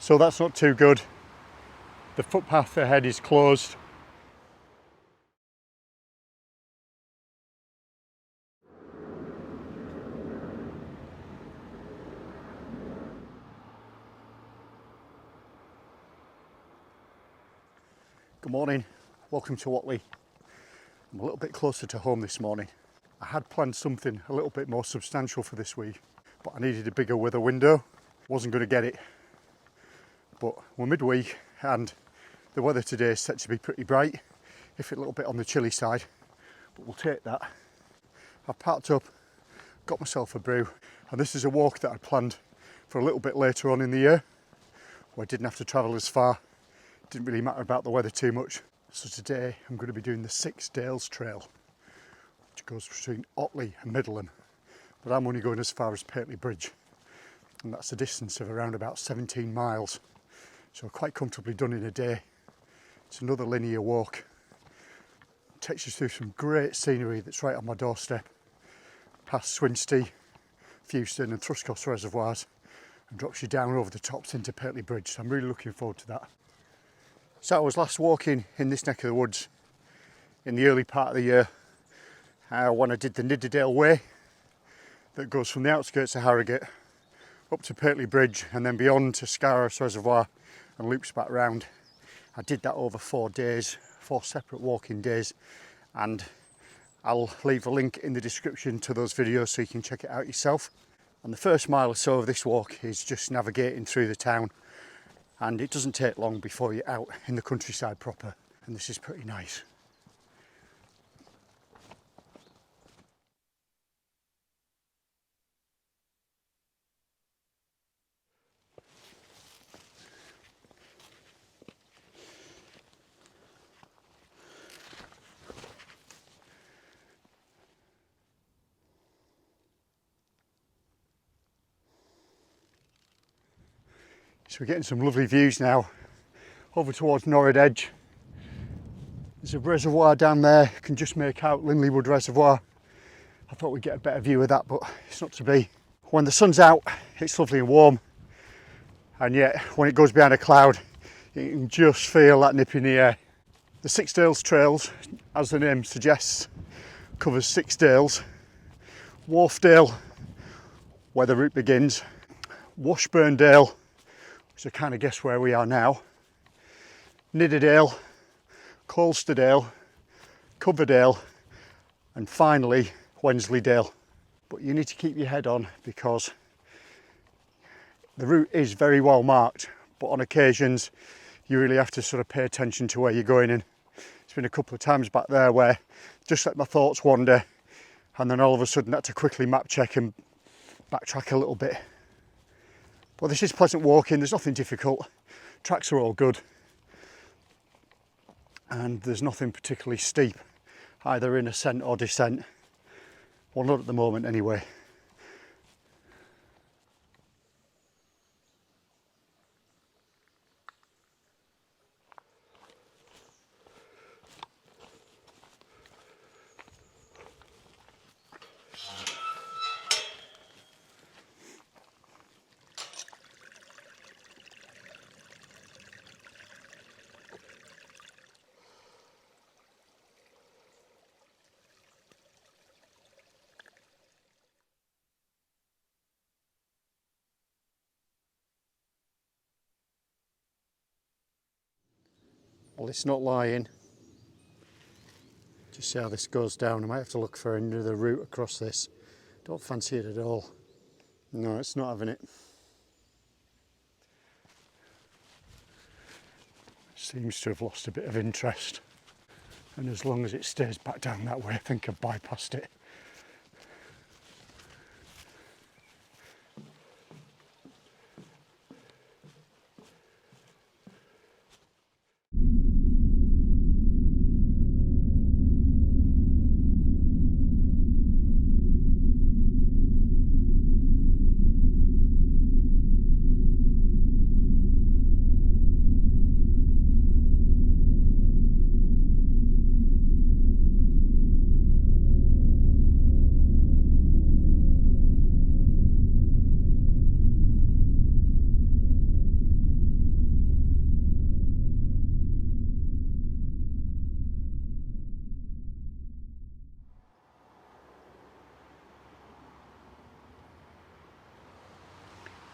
so that's not too good. The footpath ahead is closed. Good morning, welcome to Otley. I'm a little bit closer to home this morning. I had planned something a little bit more substantial for this week, but I needed a bigger weather window. Wasn't going to get it, but we're midweek and the weather today is set to be pretty bright, if a little bit on the chilly side, but we'll take that. I've packed up, got myself a brew, and this is a walk that I planned for a little bit later on in the year, where I didn't have to travel as far. Didn't really matter about the weather too much. So today I'm going to be doing the 6 Dales trail, which goes between Otley and Middleham, but I'm only going as far as Pateley Bridge, and that's a distance of around about 17 miles, so quite comfortably done in a day. It's another linear walk. It takes you through some great scenery that's right on my doorstep, past Swinstey, Fewston and Thrushcross reservoirs, and drops you down over the tops into Pateley Bridge, so I'm really looking forward to that. So I was last walking in this neck of the woods in the early part of the year when I did the Nidderdale Way that goes from the outskirts of Harrogate up to Pateley Bridge and then beyond to Scarross Reservoir and loops back round. I did that over 4 days, 4 separate walking days, and I'll leave a link in the description to those videos so you can check it out yourself. And the first mile or so of this walk is just navigating through the town, and it doesn't take long before you're out in the countryside proper, and this is pretty nice. So we're getting some lovely views now over towards Norrid Edge. There's a reservoir down there, you can just make out Linleywood Reservoir. I thought we'd get a better view of that, but it's not to be. When the sun's out, it's lovely and warm, and yet when it goes behind a cloud, you can just feel that nip in the air. The 6 Dales trails, as the name suggests, covers 6 dales. Wharfdale, where the route begins, Washburndale, so kind of guess where we are now, Nidderdale, Colsterdale, Coverdale, and finally Wensleydale. But you need to keep your head on because the route is very well marked, but on occasions you really have to sort of pay attention to where you're going in. It's been a couple of times back there where just let my thoughts wander, and then all of a sudden I had to quickly map check and backtrack a little bit. Well, this is pleasant walking, there's nothing difficult, tracks are all good, and there's nothing particularly steep, either in ascent or descent. Well, not at the moment anyway. Well, it's not lying. Just see how this goes down. I might have to look for another route across this. Don't fancy it at all. No, it's not having it. Seems to have lost a bit of interest. And as long as it stays back down that way, I think I've bypassed it.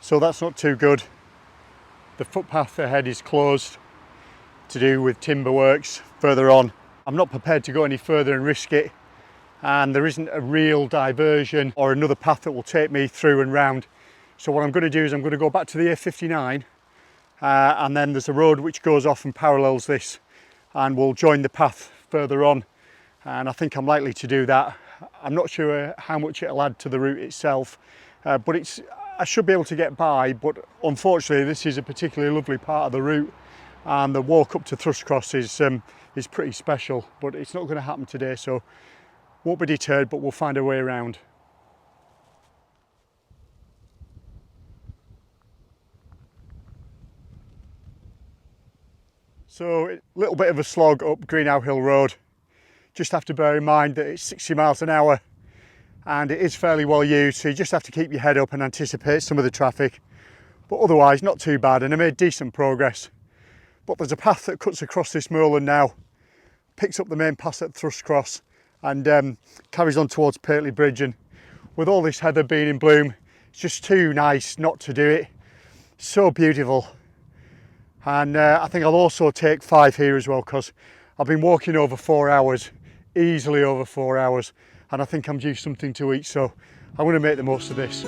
so that's not too good. The footpath ahead is closed to do with timber works further on. I'm not prepared to go any further and risk it, and there isn't a real diversion or another path that will take me through and round. So what I'm going to do is I'm going to go back to the A59, and then there's a road which goes off and parallels this, and we'll join the path further on, and I think I'm likely to do that. I'm not sure how much it'll add to the route itself, but I should be able to get by. But unfortunately this is a particularly lovely part of the route, and the walk up to Thrushcross is pretty special, but it's not going to happen today, so won't be deterred, but we'll find a way around. So a little bit of a slog up Greenhow Hill Road. Just have to bear in mind that it's 60 miles an hour and it is fairly well used, so you just have to keep your head up and anticipate some of the traffic. But otherwise not too bad, and I made decent progress. But there's a path that cuts across this moorland now, picks up the main pass at Thrushcross and carries on towards Pateley Bridge, and with all this heather being in bloom, it's just too nice not to do it. So beautiful. And I think I'll also take 5 here as well, because I've been walking over 4 hours, easily over 4 hours, and I think I'm due something to eat, so I'm going to make the most of this.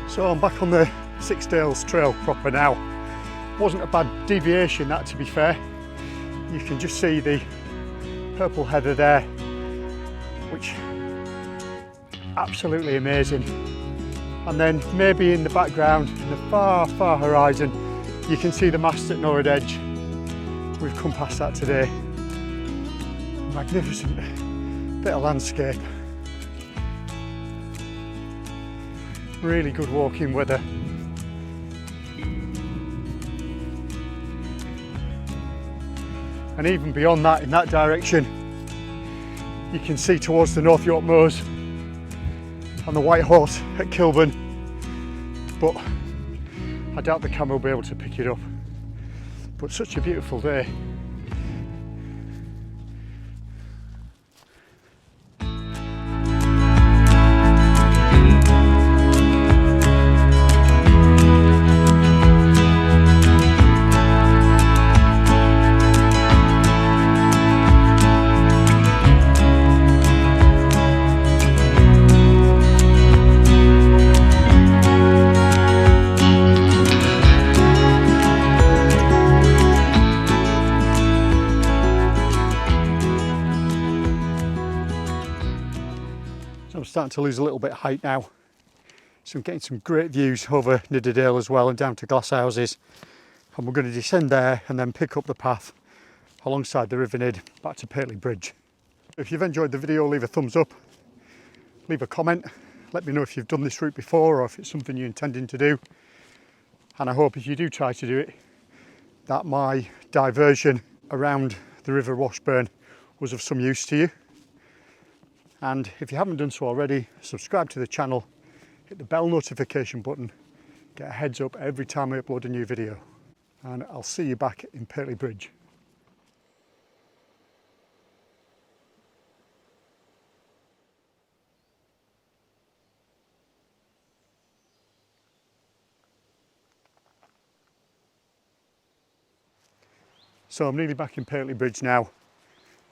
So I'm back on the Six Dales trail proper now. Wasn't a bad deviation that, to be fair. You can just see the purple heather there, which absolutely amazing. And then maybe in the background, in the far, far horizon, you can see the mast at Norwood Edge. We've come past that today. Magnificent bit of landscape. Really good walking weather. And even beyond that, in that direction, you can see towards the North York Moors and the White Horse at Kilburn, but I doubt the camera will be able to pick it up. But such a beautiful day. I'm starting to lose a little bit of height now, so I'm getting some great views over Nidderdale as well and down to glass houses, and we're going to descend there and then pick up the path alongside the River Nid back to Pateley Bridge. If you've enjoyed the video, leave a thumbs up, leave a comment, let me know if you've done this route before or if it's something you're intending to do, and I hope if you do try to do it that my diversion around the River Washburn was of some use to you. And if you haven't done so already, subscribe to the channel, hit the bell notification button, get a heads up every time I upload a new video. And I'll see you back in Pateley Bridge. So I'm nearly back in Pateley Bridge now,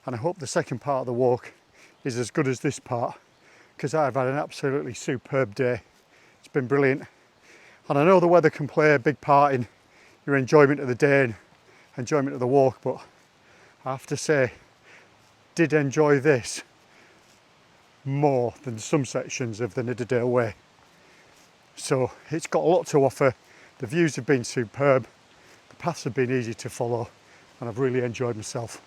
and I hope the second part of the walk is as good as this part, because I've had an absolutely superb day. It's been brilliant, and I know the weather can play a big part in your enjoyment of the day and enjoyment of the walk, but I have to say, did enjoy this more than some sections of the Nidderdale Way. So it's got a lot to offer. The views have been superb, the paths have been easy to follow, and I've really enjoyed myself.